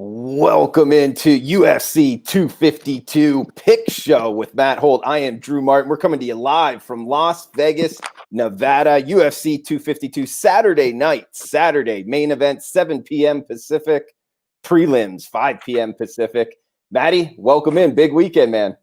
Welcome into UFC 252 Pick Show with Matt Holt. I am Drew Martin. We're coming to you live from Las Vegas, Nevada. UFC 252 Saturday night, Saturday main event, 7 p.m. Pacific. Prelims, 5 p.m. Pacific. Matty, welcome in. Big weekend, man.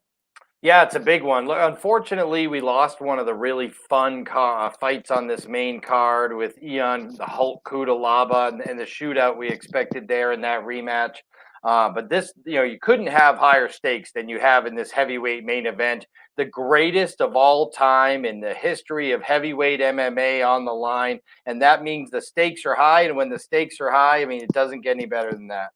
Yeah, it's a big one. Look, unfortunately, we lost one of the really fun fights on this main card with the Hulk Kudalaba and the shootout we expected there in that rematch. But this, you couldn't have higher stakes than you have in this heavyweight main event. The greatest of all time in the history of heavyweight MMA on the line. And that means the stakes are high. And when the stakes are high, I mean, it doesn't get any better than that.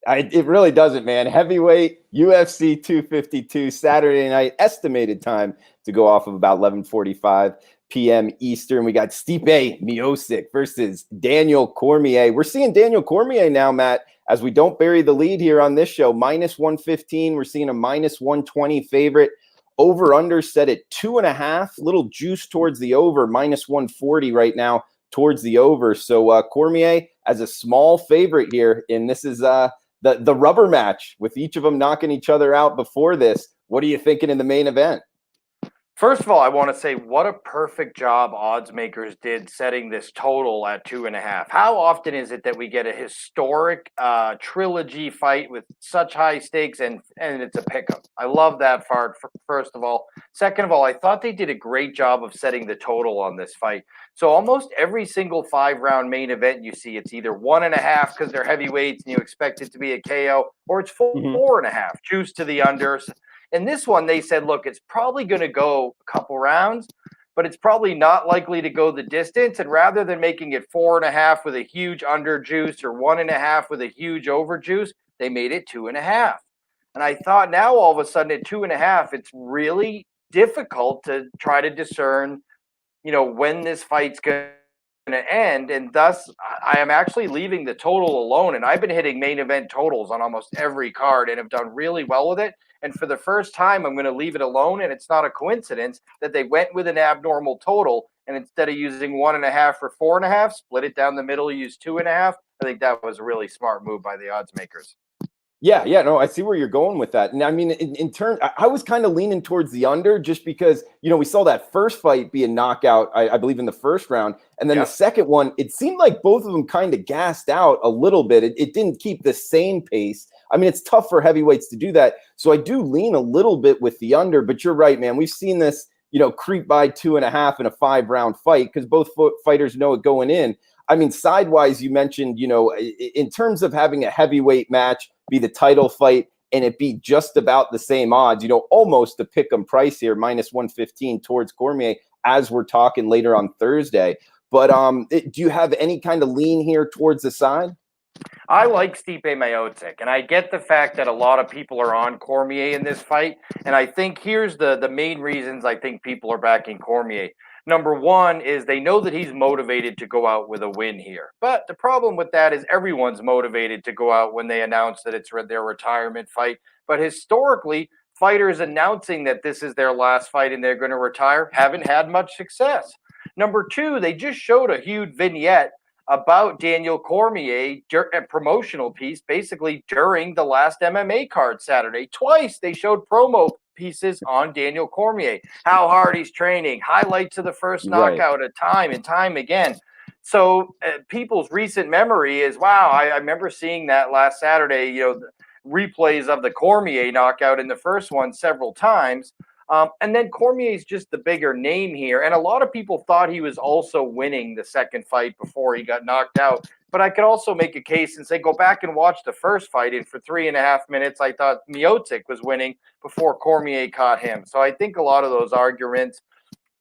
It really doesn't, man. Heavyweight UFC 252 Saturday night, estimated time to go off of about 11:45 p.m. Eastern. We got Stipe Miocic versus Daniel Cormier. We're seeing Daniel Cormier now, Matt, as we don't bury the lead here on this show. Minus 115. We're seeing a minus 120 favorite. Over under set at 2.5. Little juice towards the over. Minus 140 right now towards the over. So Cormier as a small favorite here, and this is the rubber match with each of them knocking each other out before this. What are you thinking in the main event? First of all, I want to say what a perfect job odds makers did setting this total at 2.5. How often is it that we get a historic trilogy fight with such high stakes and it's a pick'em? I love that part, first of all. Second of all, I thought they did a great job of setting the total on this fight. So almost every single 5-round main event you see, it's either 1.5 because they're heavyweights and you expect it to be a KO, or it's 4.5, juice to the unders. In this one, they said, look, it's probably going to go a couple rounds, but it's probably not likely to go the distance. And rather than making it 4.5 with a huge under juice or 1.5 with a huge over juice, they made it 2.5. And I thought now all of a sudden at 2.5, it's really difficult to try to discern, when this fight's going to end. And thus, I am actually leaving the total alone. And I've been hitting main event totals on almost every card and have done really well with it. And for the first time, I'm going to leave it alone. And it's not a coincidence that they went with an abnormal total. And instead of using 1.5 for 4.5, split it down the middle, use 2.5. I think that was a really smart move by the odds makers. Yeah, no, I see where you're going with that. And I mean, in turn, I was kind of leaning towards the under just because, we saw that first fight be a knockout, I believe, in the first round. And then the second one, it seemed like both of them kind of gassed out a little bit. It didn't keep the same pace. I mean, it's tough for heavyweights to do that. So I do lean a little bit with the under, but you're right, man. We've seen this, creep by 2.5 in a 5-round fight because both fighters know it going in. I mean, sidewise, you mentioned, in terms of having a heavyweight match be the title fight and it be just about the same odds, almost a pick'em price here, minus 115 towards Cormier as we're talking later on Thursday. But do you have any kind of lean here towards the side? I like Stipe Miocic, and I get the fact that a lot of people are on Cormier in this fight. And I think here's the main reasons I think people are backing Cormier. Number one is they know that he's motivated to go out with a win here. But the problem with that is everyone's motivated to go out when they announce that it's their retirement fight. But historically, fighters announcing that this is their last fight and they're going to retire haven't had much success. Number two, they just showed a huge vignette about Daniel Cormier, a promotional piece, basically during the last MMA card Saturday. Twice they showed promo pieces on Daniel Cormier, how hard he's training, highlights of the first knockout at time and time again. So people's recent memory is, wow, I remember seeing that last Saturday, the replays of the Cormier knockout in the first one several times. And then Cormier's just the bigger name here. And a lot of people thought he was also winning the second fight before he got knocked out. But I could also make a case and say, go back and watch the first fight. And for 3.5 minutes, I thought Miocic was winning before Cormier caught him. So I think a lot of those arguments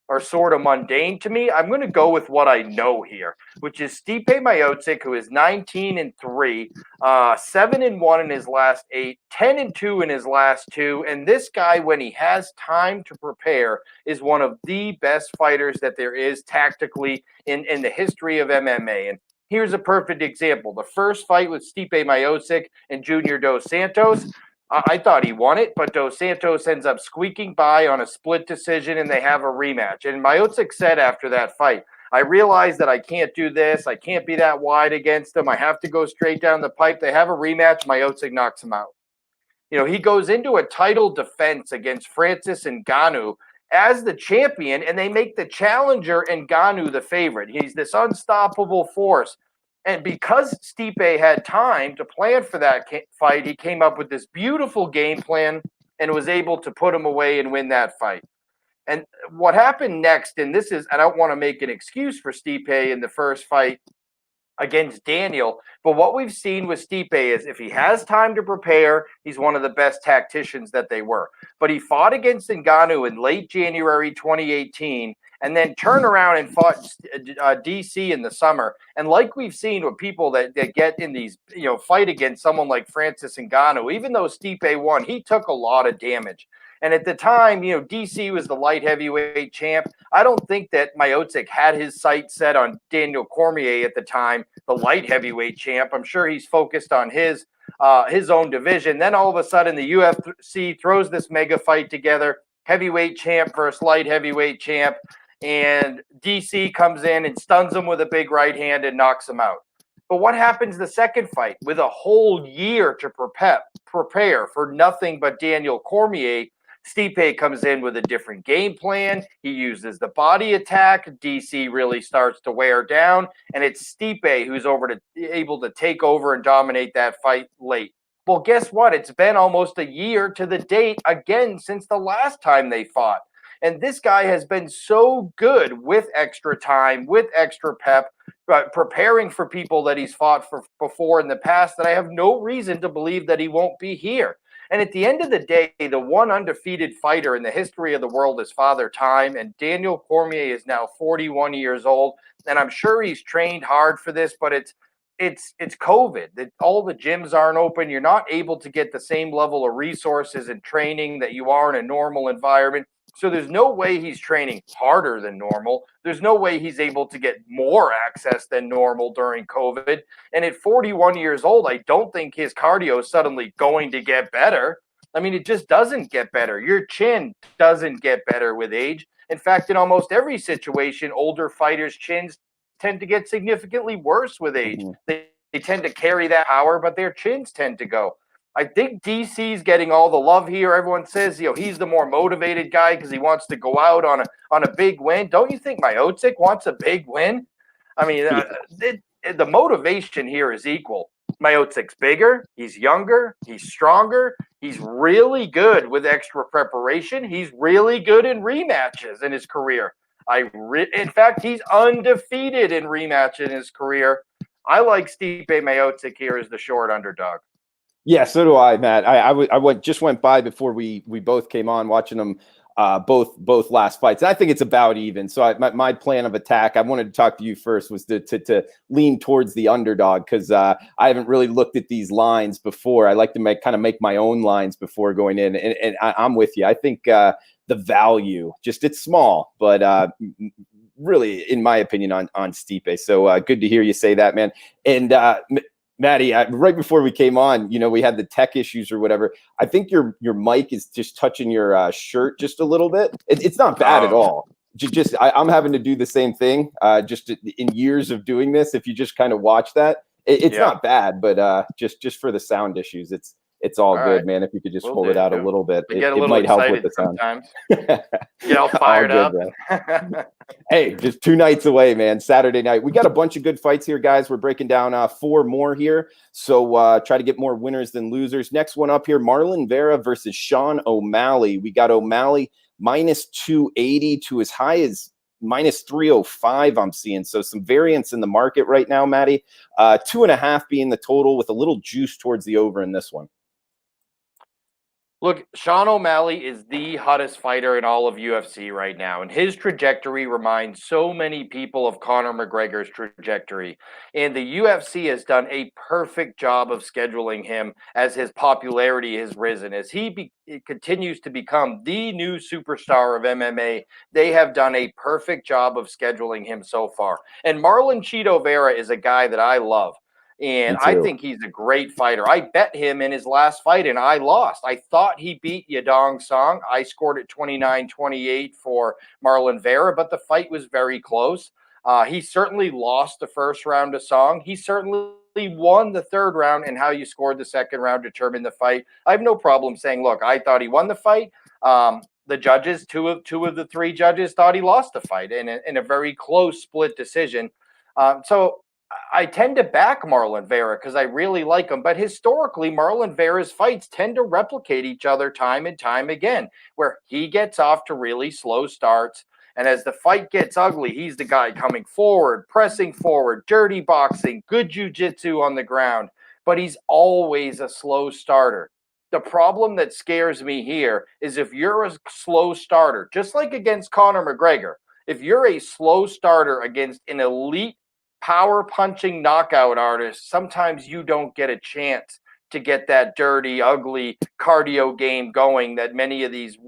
are sort of mundane to me. I'm going to go with what I know here, which is Stipe Miocic, who is 19-3, 7-1 in his last 8, 10-2 in his last 2. And this guy, when he has time to prepare, is one of the best fighters that there is tactically in the history of MMA. And here's a perfect example. The first fight with Stipe Miocic and Junior Dos Santos, I thought he won it, but Dos Santos ends up squeaking by on a split decision, and they have a rematch. And Miocic said after that fight, I realize that I can't do this. I can't be that wide against him. I have to go straight down the pipe. They have a rematch. Miocic knocks him out. He goes into a title defense against Francis Ngannou as the champion, and they make the challenger Ngannou the favorite. He's this unstoppable force. And because Stipe had time to plan for that fight, he came up with this beautiful game plan and was able to put him away and win that fight. And what happened next, and this is, I don't want to make an excuse for Stipe in the first fight against Daniel, but what we've seen with Stipe is if he has time to prepare, he's one of the best tacticians that they were. But he fought against Ngannou in late January 2018 and then turned around and fought DC in the summer. And like we've seen with people that get in these, fight against someone like Francis Ngannou, even though Stipe won, he took a lot of damage. And at the time, DC was the light heavyweight champ. I don't think that Miocic had his sights set on Daniel Cormier at the time, the light heavyweight champ. I'm sure he's focused on his own division. Then all of a sudden, the UFC throws this mega fight together, heavyweight champ versus light heavyweight champ, and DC comes in and stuns him with a big right hand and knocks him out. But what happens the second fight with a whole year to prepare for nothing but Daniel Cormier? Stipe comes in with a different game plan. He uses the body attack. DC really starts to wear down, and it's Stipe who's able to take over and dominate that fight late. Well, guess what? It's been almost a year to the date again since the last time they fought. And this guy has been so good with extra time, with extra pep, preparing for people that he's fought for before in the past, that I have no reason to believe that he won't be here. And at the end of the day, the one undefeated fighter in the history of the world is Father Time, and Daniel Cormier is now 41 years old, and I'm sure he's trained hard for this, but it's COVID. All the gyms aren't open. You're not able to get the same level of resources and training that you are in a normal environment. So there's no way he's training harder than normal. There's no way he's able to get more access than normal during COVID. And at 41 years old, I don't think his cardio is suddenly going to get better. I mean, it just doesn't get better. Your chin doesn't get better with age. In fact, in almost every situation, older fighters' chins tend to get significantly worse with age. Mm-hmm. They tend to carry that power, but their chins tend to go. I think DC's getting all the love here. Everyone says, he's the more motivated guy because he wants to go out on a big win. Don't you think Miocic wants a big win? I mean, the motivation here is equal. Miocic's bigger, he's younger, he's stronger, he's really good with extra preparation. He's really good in rematches in his career. In fact, he's undefeated in rematch in his career. I like Stipe Miocic here as the short underdog. Yeah, so do I, Matt. I just went by before we both came on watching them both last fights. And I think it's about even. So my plan of attack, I wanted to talk to you first, was to lean towards the underdog because I haven't really looked at these lines before. I like to make my own lines before going in, and I'm with you. I think the value, it's small, but really, in my opinion, on Stipe. So good to hear you say that, man. And Maddie, right before we came on, we had the tech issues or whatever. I think your mic is just touching your shirt just a little bit. It's not bad at all. I'm having to do the same thing. Just in years of doing this, if you just kind of watch that, it's not bad. But just for the sound issues, it's all good, right, man. If you could just pull it out a little bit, it might help with the sound. Sometimes. Get all fired up. Hey, just 2 nights away, man. Saturday night. We got a bunch of good fights here, guys. We're breaking down 4 more here. So try to get more winners than losers. Next one up here, Marlon Vera versus Sean O'Malley. We got O'Malley minus 280 to as high as minus 305 I'm seeing. So some variance in the market right now, Maddie. 2.5 being the total with a little juice towards the over in this one. Look, Sean O'Malley is the hottest fighter in all of UFC right now, and his trajectory reminds so many people of Conor McGregor's trajectory. And the UFC has done a perfect job of scheduling him as his popularity has risen. As he continues to become the new superstar of MMA, they have done a perfect job of scheduling him so far. And Marlon Cheeto Vera is a guy that I love. And I think he's a great fighter. I bet him in his last fight, and I lost. I thought he beat Yadong Song. I scored at 29-28 for Marlon Vera, but the fight was very close. He certainly lost the first round to Song. He certainly won the third round, and how you scored the second round determined the fight. I have no problem saying, look, I thought he won the fight. The judges, two of the three judges, thought he lost the fight in a very close split decision. So I tend to back Marlon Vera because I really like him. But historically, Marlon Vera's fights tend to replicate each other time and time again, where he gets off to really slow starts. And as the fight gets ugly, he's the guy coming forward, pressing forward, dirty boxing, good jiu-jitsu on the ground. But he's always a slow starter. The problem that scares me here is if you're a slow starter, just like against Conor McGregor, if you're a slow starter against an elite power punching knockout artist, sometimes you don't get a chance to get that dirty, ugly cardio game going that many of these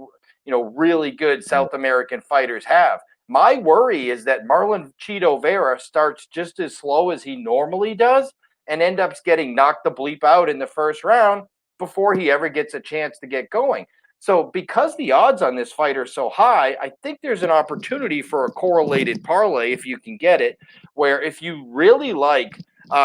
really good South American fighters have. My worry is that Marlon Cheeto Vera starts just as slow as he normally does and ends up getting knocked the bleep out in the first round before he ever gets a chance to get going. So because the odds on this fight are so high, I think there's an opportunity for a correlated parlay, if you can get it, where if you really like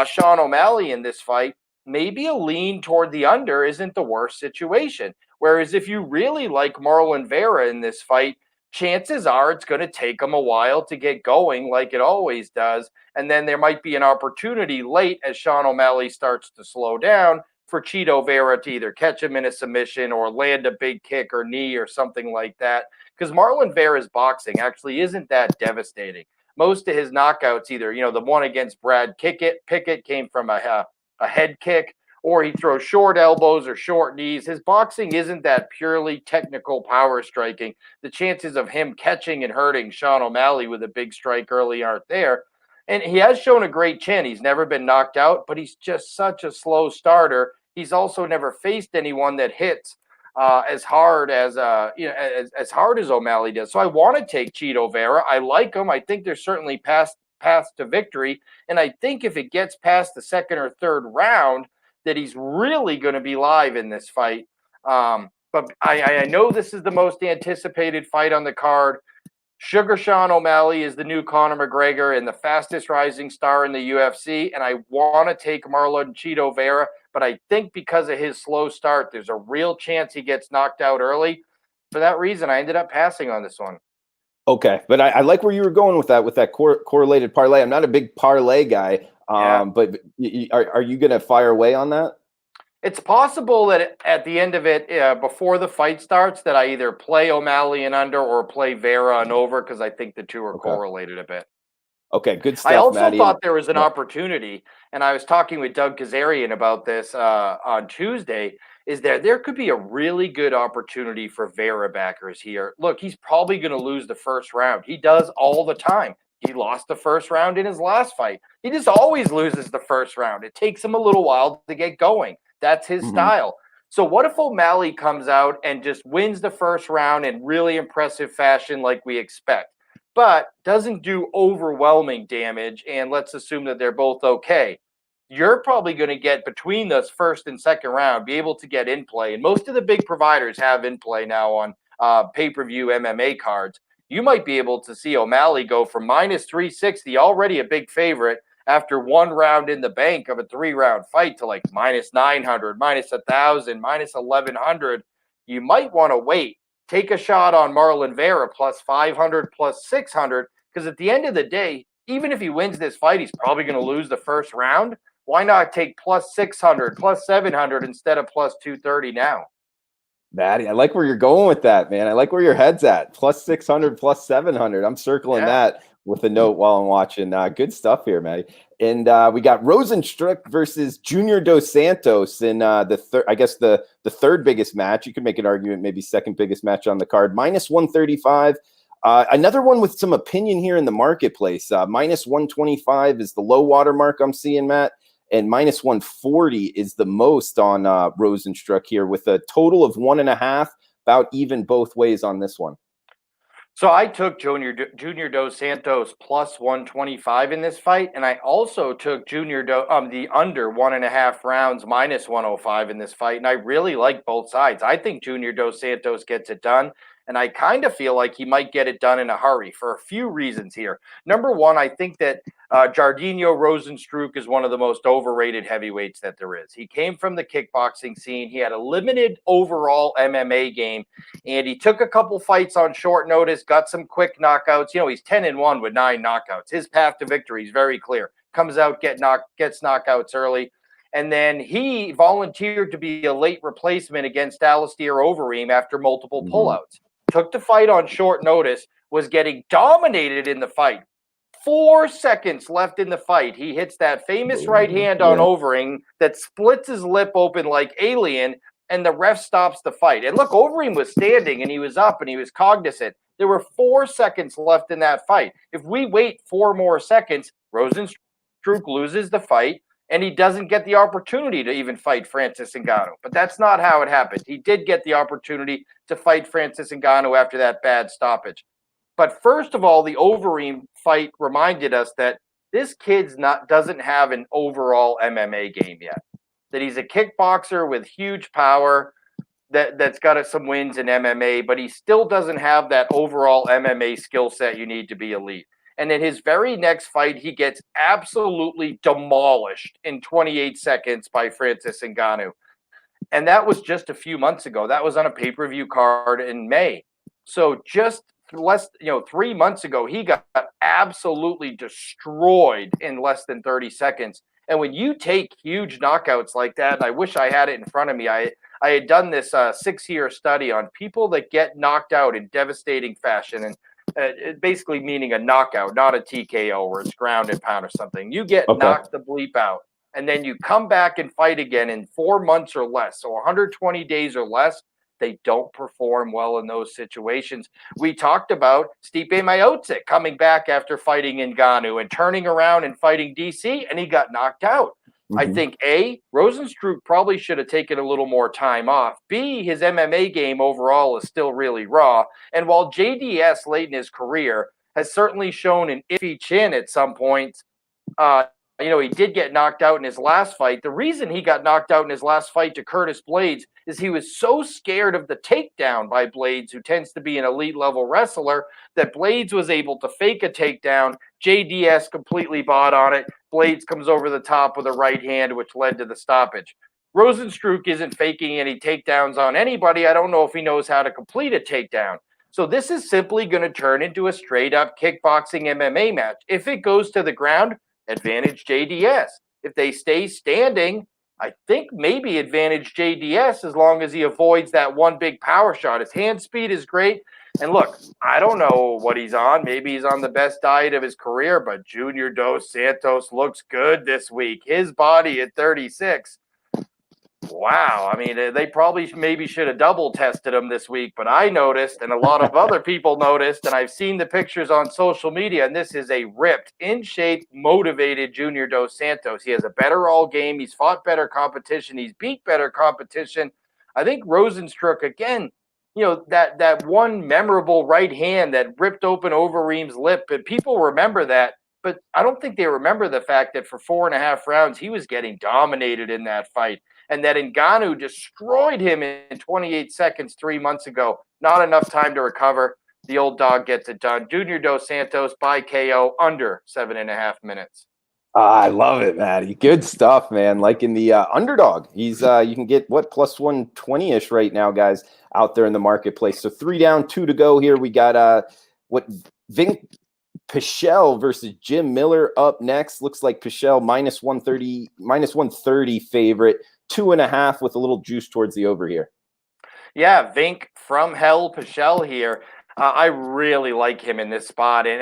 Sean O'Malley in this fight, maybe a lean toward the under isn't the worst situation. Whereas if you really like Marlon Vera in this fight, chances are it's going to take him a while to get going like it always does. And then there might be an opportunity late as Sean O'Malley starts to slow down for Cheeto Vera to either catch him in a submission or land a big kick or knee or something like that. Because Marlon Vera's boxing actually isn't that devastating. Most of his knockouts, either, the one against Brad Pickett came from a head kick, or he throws short elbows or short knees. His boxing isn't that purely technical power striking. The chances of him catching and hurting Sean O'Malley with a big strike early aren't there. And he has shown a great chin. He's never been knocked out, but he's just such a slow starter. He's also never faced anyone that hits as hard as as hard as O'Malley does. So I want to take Cheeto Vera. I like him. I think there's certainly paths to victory, and I think if it gets past the second or third round, that he's really going to be live in this fight. But I know this is the most anticipated fight on the card. Sugar Sean O'Malley is the new Conor McGregor and the fastest rising star in the UFC. And I want to take Marlon Cheeto Vera, but I think because of his slow start, there's a real chance he gets knocked out early. For that reason, I ended up passing on this one. Okay, but I like where you were going with that correlated parlay. I'm not a big parlay guy, but are you going to fire away on that? It's possible that at the end of it, before the fight starts, that I either play O'Malley and under or play Vera and over, because I think the two are correlated a bit. Okay, good stuff, I also Matty. thought there was an opportunity, and I was talking with Doug Kazarian about this on Tuesday, is there could be a really good opportunity for Vera backers here. Look, he's probably going to lose the first round. He does all the time. He lost the first round in his last fight. He just always loses the first round. It takes him a little while to get going. That's his style. So what if O'Malley comes out and just wins the first round in really impressive fashion like we expect, but doesn't do overwhelming damage, and let's assume that they're both okay? You're probably going to get between this first and second round, be able to get in play. And most of the big providers have in play now on pay-per-view MMA cards. You might be able to see O'Malley go from minus 360, already a big favorite, after one round in the bank of a 3-round fight, to like minus 900, minus 1,000, minus 1,100. You might want to wait. Take a shot on Marlon Vera plus 500, plus 600, because at the end of the day, even if he wins this fight, he's probably going to lose the first round. Why not take plus 600, plus 700 instead of plus 230 now? Matty, I like where you're going with that, man. I like where your head's at. Plus 600, plus 700. I'm circling that with a note while I'm watching. Good stuff here, Matty. And we got Rozenstruik versus Junior Dos Santos in the third biggest match. You could make an argument, maybe second biggest match on the card. Minus 135. Another one with some opinion here in the marketplace. Minus 125 is the low water mark I'm seeing, Matt. And minus 140 is the most on Rozenstruik here, with a total of 1.5, about even both ways on this one. So I took Junior Dos Santos plus 125 in this fight, and I also took the under 1.5 rounds minus 105 in this fight, and I really like both sides. I think Junior Dos Santos gets it done, And I kind of feel like he might get it done in a hurry for a few reasons here. Number one, I think that Jairzinho Rozenstruik is one of the most overrated heavyweights that there is. He came from the kickboxing scene. He had a limited overall MMA game, and he took a couple fights on short notice, got some quick knockouts. He's 10-1 with 9 knockouts. His path to victory is very clear. Comes out, gets knockouts early. And then he volunteered to be a late replacement against Alistair Overeem after multiple pullouts. Took the fight on short notice, was getting dominated in the fight. 4 seconds left in the fight. He hits that famous right hand on Overeem that splits his lip open like Alien, and the ref stops the fight. And look, Overeem was standing, and he was up, and he was cognizant. There were 4 seconds left in that fight. If we wait 4 more seconds, Rozenstruik loses the fight, and he doesn't get the opportunity to even fight Francis Ngannou. But that's not how it happened. He did get the opportunity to fight Francis Ngannou after that bad stoppage. But first of all, the Overeem fight reminded us that this kid's doesn't have an overall MMA game yet. That he's a kickboxer with huge power that's got some wins in MMA, but he still doesn't have that overall MMA skill set you need to be elite. And in his very next fight, he gets absolutely demolished in 28 seconds by Francis Ngannou. And that was just a few months ago. That was on a pay-per-view card in May. So just 3 months ago, he got absolutely destroyed in less than 30 seconds. And when you take huge knockouts like that, and I wish I had it in front of me, I had done this 6-year study on people that get knocked out in devastating fashion, and basically meaning a knockout, not a TKO where it's ground and pound or something. You get knocked the bleep out, and then you come back and fight again in 4 months or less, so 120 days or less. They don't perform well in those situations. We talked about Stipe Miocic coming back after fighting Ngannou and turning around and fighting DC, and he got knocked out. I think A, Rozenstruik probably should have taken a little more time off. B, his MMA game overall is still really raw. And while JDS late in his career has certainly shown an iffy chin at some points, he did get knocked out in his last fight. The reason he got knocked out in his last fight to Curtis Blaydes is he was so scared of the takedown by Blaydes, who tends to be an elite level wrestler, that Blaydes was able to fake a takedown. JDS completely bought on it. Blaydes comes over the top with a right hand, which led to the stoppage. Rozenstruik isn't faking any takedowns on anybody. I don't know if he knows how to complete a takedown. So this is simply going to turn into a straight up kickboxing MMA match. If it goes to the ground, advantage JDS. If they stay standing, I think maybe advantage JDS as long as he avoids that one big power shot. His hand speed is great. And look, I don't know what he's on. Maybe he's on the best diet of his career, but Junior Dos Santos looks good this week. His body at 36. Wow. I mean, they probably maybe should have double tested him this week, but I noticed, and a lot of other people noticed, and I've seen the pictures on social media, and this is a ripped, in shape, motivated Junior Dos Santos. He has a better all game. He's fought better competition. He's beat better competition. I think Rozenstruik, again, that one memorable right hand that ripped open Overeem's lip, and people remember that, but I don't think they remember the fact that for 4.5 rounds, he was getting dominated in that fight. And that Ngannou destroyed him in 28 seconds 3 months ago. Not enough time to recover. The old dog gets it done. Junior Dos Santos by KO under 7.5 minutes. I love it, man. Good stuff, man. Like in the underdog, he's you can get plus 120-ish right now, guys, out there in the marketplace. So 3 down, 2 to go here. We got Vinc Pichel versus Jim Miller up next. Looks like Pichel minus 130 favorite. 2.5 with a little juice towards the over here. Yeah, Vinc from hell, Pichel here. I really like him in this spot, and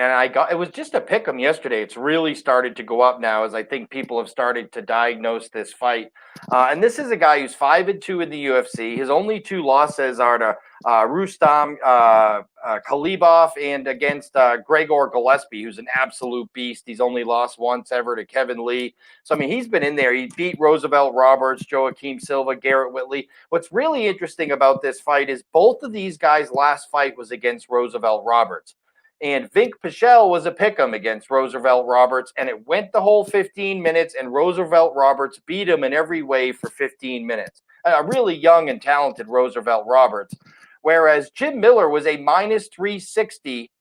it was just a pick 'em yesterday. It's really started to go up now as I think people have started to diagnose this fight. And this is a guy who's 5-2 in the UFC. His only 2 losses are to Rustam Khalibov and against Gregor Gillespie, who's an absolute beast. He's only lost once ever to Kevin Lee. So, I mean, he's been in there. He beat Roosevelt Roberts, Joaquim Silva, Garrett Whitley. What's really interesting about this fight is both of these guys' last fight was against Roosevelt Roberts. And Vinc Pichel was a pick'em against Roosevelt Roberts, and it went the whole 15 minutes, and Roosevelt Roberts beat him in every way for 15 minutes. A really young and talented Roosevelt Roberts. whereas Jim Miller was a minus 360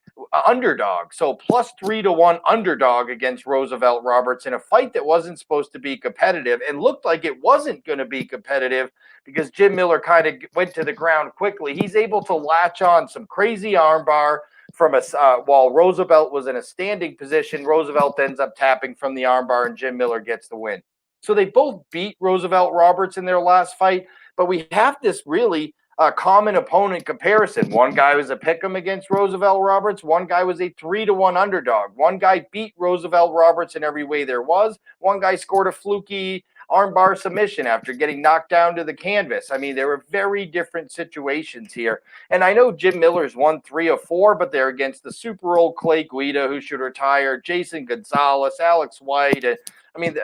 underdog. So plus 3-1 underdog against Roosevelt Roberts in a fight that wasn't supposed to be competitive and looked like it wasn't going to be competitive because Jim Miller kind of went to the ground quickly. He's able to latch on some crazy armbar from a while Roosevelt was in a standing position. Roosevelt ends up tapping from the armbar and Jim Miller gets the win. So they both beat Roosevelt Roberts in their last fight, but we have this really common opponent comparison. One guy was a pick'em against Roosevelt Roberts. One guy was a 3-1 underdog. One guy beat Roosevelt Roberts in every way there was. One guy scored a fluky armbar submission after getting knocked down to the canvas. I mean, there were very different situations here. And I know Jim Miller's won 3 of 4, but they're against the super old Clay Guida, who should retire, Jason Gonzalez, Alex White. I mean,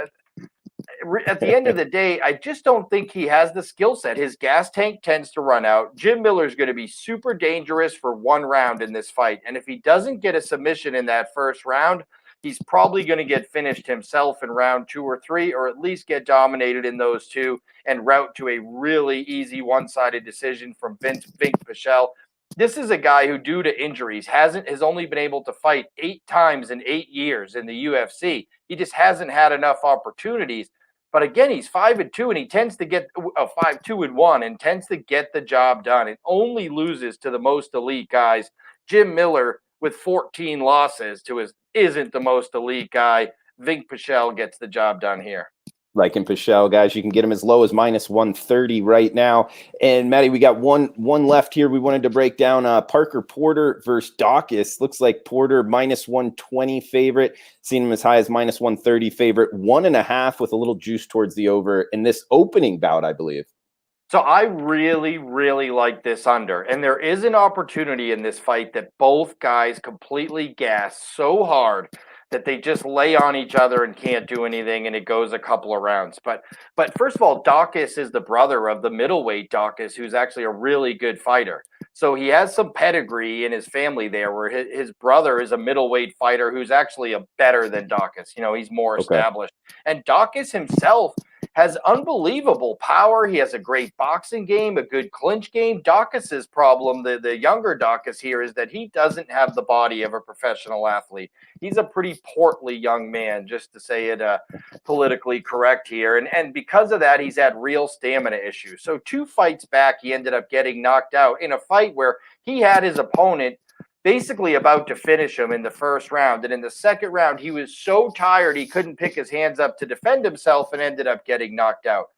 at the end of the day, I just don't think he has the skill set. His gas tank tends to run out. Jim Miller is going to be super dangerous for one round in this fight. And if he doesn't get a submission in that first round, he's probably going to get finished himself in round 2 or 3, or at least get dominated in those 2 and route to a really easy one-sided decision from Vinc Pichel. This is a guy who, due to injuries, has only been able to fight 8 times in 8 years in the UFC. He just hasn't had enough opportunities. But again, he's 5-2, and he tends to get 5-2-1, and tends to get the job done. It only loses to the most elite guys. Jim Miller, with 14 losses to his, isn't the most elite guy. Vinc Pichel gets the job done here. Like in Pichel, guys, you can get him as low as minus 130 right now. And Matty, we got one left here. We wanted to break down Parker Porter versus Daukaus. Looks like Porter minus 120 favorite. Seen him as high as minus 130 favorite. 1.5 with a little juice towards the over in this opening bout, I believe. So I really, really like this under. And there is an opportunity in this fight that both guys completely gas so hard that they just lay on each other and can't do anything, and it goes a couple of rounds. But first of all, Daukaus is the brother of the middleweight Daukaus, who's actually a really good fighter. So he has some pedigree in his family there, where his brother is a middleweight fighter who's actually a better than Daukaus. You know, he's more established. And Daukaus himself has unbelievable power. He has a great boxing game, a good clinch game. Daukaus's problem, the younger Daukaus here, is that he doesn't have the body of a professional athlete. He's a pretty portly young man, just to say it politically correct here. And because of that, he's had real stamina issues. So 2 fights back, he ended up getting knocked out in a fight where he had his opponent basically about to finish him in the first round. And in the second round, he was so tired he couldn't pick his hands up to defend himself and ended up getting knocked out.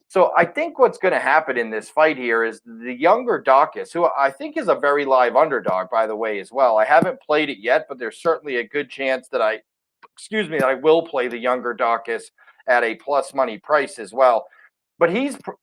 So I think what's going to happen in this fight here is the younger Daukaus, who I think is a very live underdog, by the way, as well. I haven't played it yet, but there's certainly a good chance that I will play the younger Daukaus at a plus money price as well. But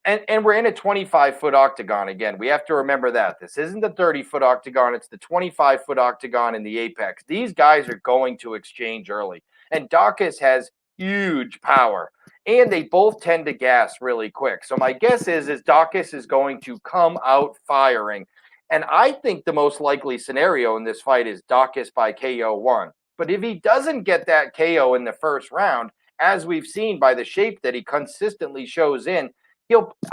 and we're in a 25-foot octagon again. We have to remember that. This isn't the 30-foot octagon. It's the 25-foot octagon in the apex. These guys are going to exchange early. And Daukaus has huge power. And they both tend to gas really quick. So my guess is Daukaus is going to come out firing. And I think the most likely scenario in this fight is Daukaus by KO 1. But if he doesn't get that KO in the first round, as we've seen by the shape that he consistently shows in,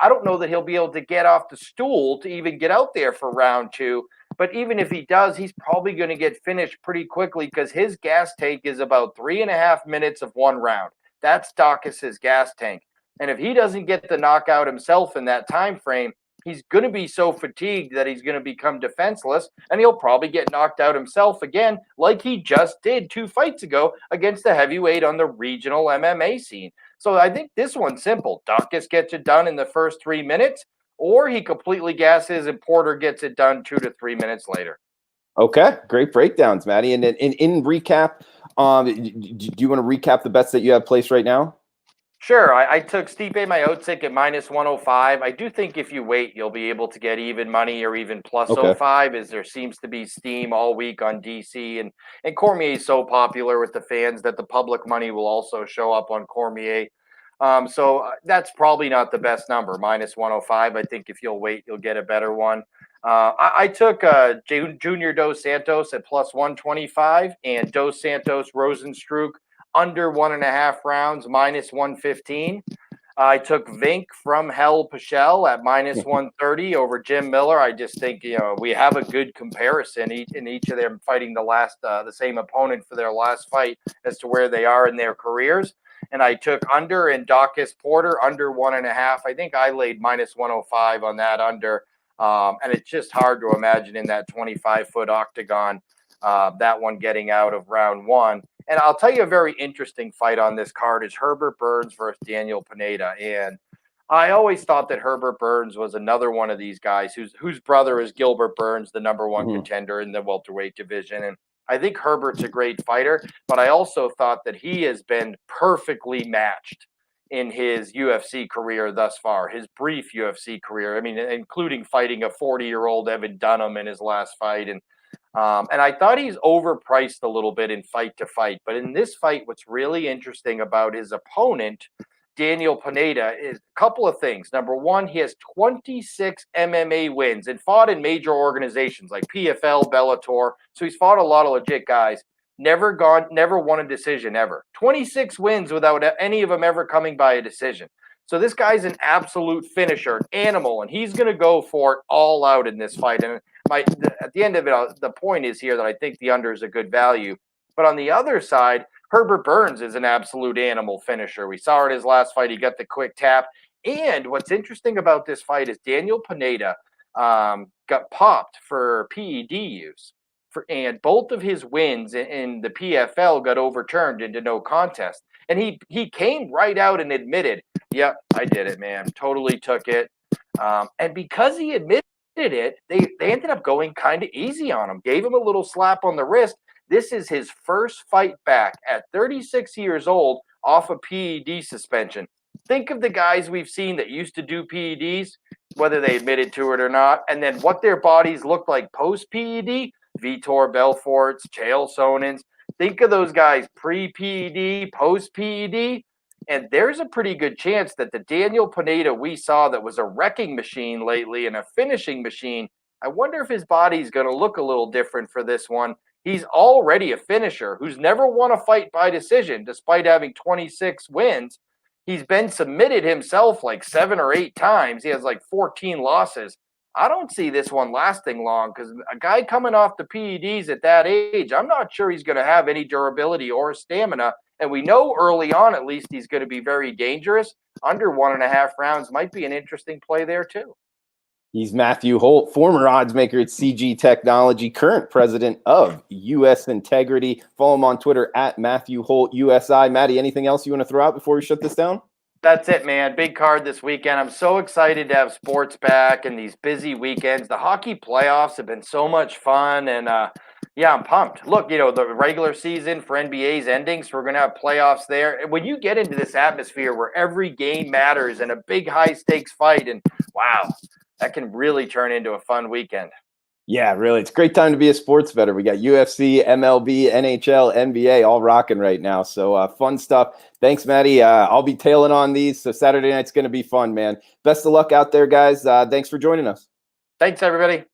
I don't know that he'll be able to get off the stool to even get out there for round 2. But even if he does, he's probably going to get finished pretty quickly because his gas tank is about 3.5 minutes of one round. That's Daukaus's gas tank. And if he doesn't get the knockout himself in that time frame, he's going to be so fatigued that he's going to become defenseless, and he'll probably get knocked out himself again, like he just did 2 fights ago against the heavyweight on the regional MMA scene. So I think this one's simple. Daukaus gets it done in the first 3 minutes, or he completely gasses and Porter gets it done 2 to 3 minutes later. Okay, great breakdowns, Matty. And in recap, do you want to recap the bets that you have placed right now? Sure. I took Stipe Miocic at minus 105. I do think if you wait, you'll be able to get even money or even plus 05, as there seems to be steam all week on DC. And Cormier is so popular with the fans that the public money will also show up on Cormier. So that's probably not the best number, minus 105. I think if you'll wait, you'll get a better one. I took Junior Dos Santos at plus 125 and Dos Santos Rozenstruik under 1.5 rounds, minus 115. I took Vinc from Hell Pichel at minus 130 over Jim Miller. I just think, we have a good comparison in each of them fighting the same opponent for their last fight as to where they are in their careers. And I took under in Daukaus Porter, under 1.5. I think I laid minus 105 on that under. And it's just hard to imagine in that 25-foot octagon, that one getting out of round one. And I'll tell you a very interesting fight on this card is Herbert Burns versus Daniel Pineda. And I always thought that Herbert Burns was another one of these guys whose brother is Gilbert Burns, the number one contender in the welterweight division. And I think Herbert's a great fighter, but I also thought that he has been perfectly matched in his UFC career thus far, his brief UFC career. I mean, including fighting a 40-year-old Evan Dunham in his last fight. And I thought he's overpriced a little bit in fight to fight. But in this fight, what's really interesting about his opponent, Daniel Pineda, is a couple of things. Number one, he has 26 MMA wins and fought in major organizations like PFL, Bellator. So he's fought a lot of legit guys. Never won a decision ever. 26 wins without any of them ever coming by a decision. So this guy's an absolute finisher, an animal, and he's going to go for it all out in this fight. And at the end of it, the point is here that I think the under is a good value. But on the other side, Herbert Burns is an absolute animal finisher. We saw it in his last fight. He got the quick tap. And what's interesting about this fight is Daniel Pineda got popped for PED use. And both of his wins in the PFL got overturned into no contest. And he came right out and admitted, yep, I did it, man. Totally took it. And because he admitted it, they ended up going kind of easy on him, gave him a little slap on the wrist. This is his first fight back at 36 years old off a PED suspension. Think of the guys we've seen that used to do PEDs, whether they admitted to it or not, and then what their bodies looked like post-PED. Vitor Belfort's, Chael Sonnen's. Think of those guys pre-PED, post-PED, and there's a pretty good chance that the Daniel Pineda we saw that was a wrecking machine lately and a finishing machine, I wonder if his body's going to look a little different for this one. He's already a finisher who's never won a fight by decision despite having 26 wins. He's been submitted himself like 7 or 8 times. He has like 14 losses. I don't see this one lasting long because a guy coming off the PEDs at that age, I'm not sure he's going to have any durability or stamina. And we know early on, at least, he's going to be very dangerous. Under 1.5 rounds might be an interesting play there, too. He's Matthew Holt, former odds maker at CG Technology, current president of US Integrity. Follow him on Twitter at Matthew Holt USI. Matty, anything else you want to throw out before we shut this down? That's it, man. Big card this weekend. I'm so excited to have sports back and these busy weekends. The hockey playoffs have been so much fun, and yeah, I'm pumped. Look, the regular season for NBA's ending, so we're going to have playoffs there. And when you get into this atmosphere where every game matters and a big high-stakes fight, and wow, that can really turn into a fun weekend. Yeah, really. It's a great time to be a sports bettor. We got UFC, MLB, NHL, NBA all rocking right now. So fun stuff. Thanks, Matty. I'll be tailing on these. So Saturday night's going to be fun, man. Best of luck out there, guys. Thanks for joining us. Thanks, everybody.